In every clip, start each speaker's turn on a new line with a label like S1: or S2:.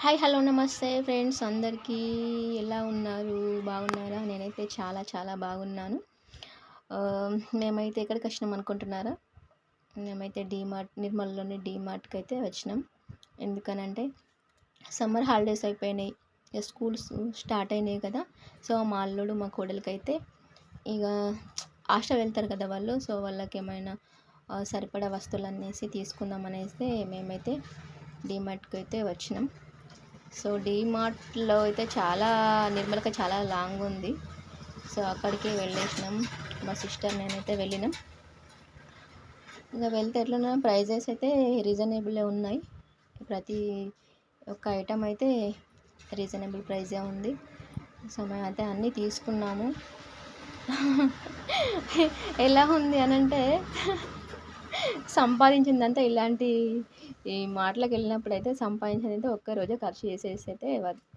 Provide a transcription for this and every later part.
S1: Hi hello నమస్తే friends అందరికీ ఎలా ఉన్నారు? బాగున్నారా? నేనైతే చాలా చాలా బాగున్నాను. మేమైతే ఎక్కడికి వచ్చినాం అనుకుంటున్నారా? మేమైతే నిర్మల్లోని డీమార్ట్కి అయితే వచ్చినాం. ఎందుకనంటే సమ్మర్ హాలిడేస్ అయిపోయినాయి, ఇక స్కూల్స్ స్టార్ట్ అయినాయి కదా. సో మా అల్లుడు మా కోడలికైతే ఇక హాస్టల్ వెళ్తారు కదా వాళ్ళు. సో వాళ్ళకి ఏమైనా సరిపడా వస్తువులు అనేసి తీసుకుందాం అనేసి మేమైతే డీమార్ట్కి అయితే వచ్చినాం. సో డీమార్ట్లో అయితే నిర్మల్కి చాలా లాంగ్ ఉంది. సో అక్కడికి వెళ్ళేసినాం. మా సిస్టర్ నేనైతే వెళ్ళినాం. ఇంకా వెళ్తే ఎట్లున్నా ప్రైజెస్ అయితే రీజనబుల్ ఉన్నాయి. ప్రతి ఒక్క ఐటమ్ అయితే రీజనబుల్ ప్రైజే ఉంది. సో మేమైతే అన్నీ తీసుకున్నాము. ఎలా ఉంది అనంటే సంపాదించిందంతా ఇలాంటి ఈ మాటలకు వెళ్ళినప్పుడు అయితే సంపాదించిందైతే ఒక్కరోజే ఖర్చు చేసేసి అయితే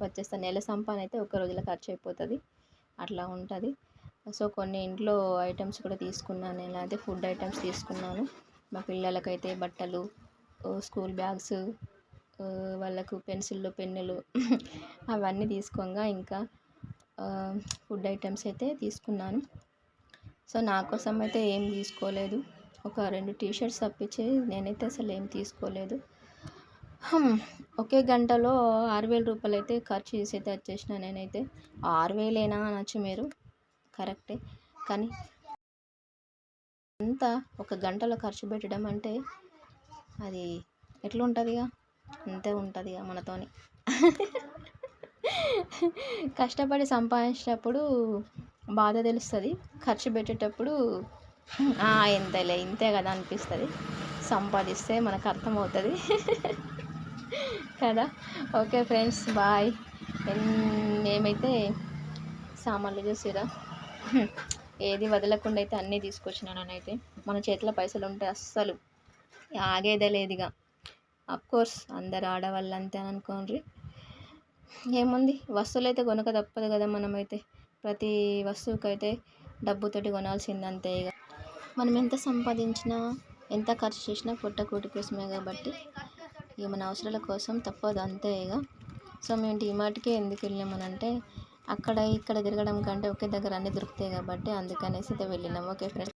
S1: వచ్చేస్తాను. నెల సంపాదన అయితే ఒక్క రోజులో ఖర్చు అయిపోతుంది, అట్లా ఉంటుంది. సో కొన్ని ఇంట్లో ఐటమ్స్ కూడా తీసుకున్నాను. నేను అయితే ఫుడ్ ఐటమ్స్ తీసుకున్నాను. మా పిల్లలకైతే బట్టలు, స్కూల్ బ్యాగ్స్, వాళ్ళకు పెన్సిళ్ళు, పెన్నులు అవన్నీ తీసుకోగా ఇంకా ఫుడ్ ఐటమ్స్ అయితే తీసుకున్నాను. సో నా కోసం అయితే ఏం తీసుకోలేదు. ఒక 2 టీషర్ట్స్ తప్పించి నేనైతే అసలు ఏం తీసుకోలేదు. ఒకే గంటలో 6,000 రూపాయలు అయితే ఖర్చు చేసి అయితే వచ్చేసిన. నేనైతే 6,000 అనొచ్చు మీరు, కరెక్టే. కానీ అంతా ఒక గంటలో ఖర్చు పెట్టడం అంటే అది ఎట్లా ఉంటుందిగా, అంతే ఉంటుందిగా మనతోని. కష్టపడి సంపాదించేటప్పుడు బాధ తెలుస్తుంది, ఖర్చు పెట్టేటప్పుడు ఎంతలే ఇంతే కదా అనిపిస్తుంది. సంపాదిస్తే మనకు అర్థమవుతుంది కదా. Okay friends, bye. ఏమైతే సామాన్లు చూసిరా, ఏది వదలకుండా అయితే అన్నీ తీసుకొచ్చినాను. అయితే మన చేతిలో పైసలు ఉంటే అస్సలు ఆగేదే లేదు. ఇక అఫ్కోర్స్ అందరు ఆడవాళ్ళు అంతే అని అనుకోండి. ఏముంది, వస్తువులు అయితే కొనక తప్పదు కదా. మనమైతే ప్రతి వస్తువుకైతే డబ్బుతోటి కొనాల్సిందంతే. ఇక మనం ఎంత సంపాదించినా ఎంత ఖర్చు చేసినా పొట్టకూటి కోసమే కాబట్టి ఇక మన అవసరాల కోసం తప్పదు, అంతే ఇక. సో మేము డీమార్ట్కే ఎందుకు వెళ్ళామనంటే అక్కడ ఇక్కడ తిరగడం కంటే ఒకే దగ్గర అన్నీ దొరుకుతాయి కాబట్టి అందుకనేసి అయితే వెళ్ళినాము. Okay friends.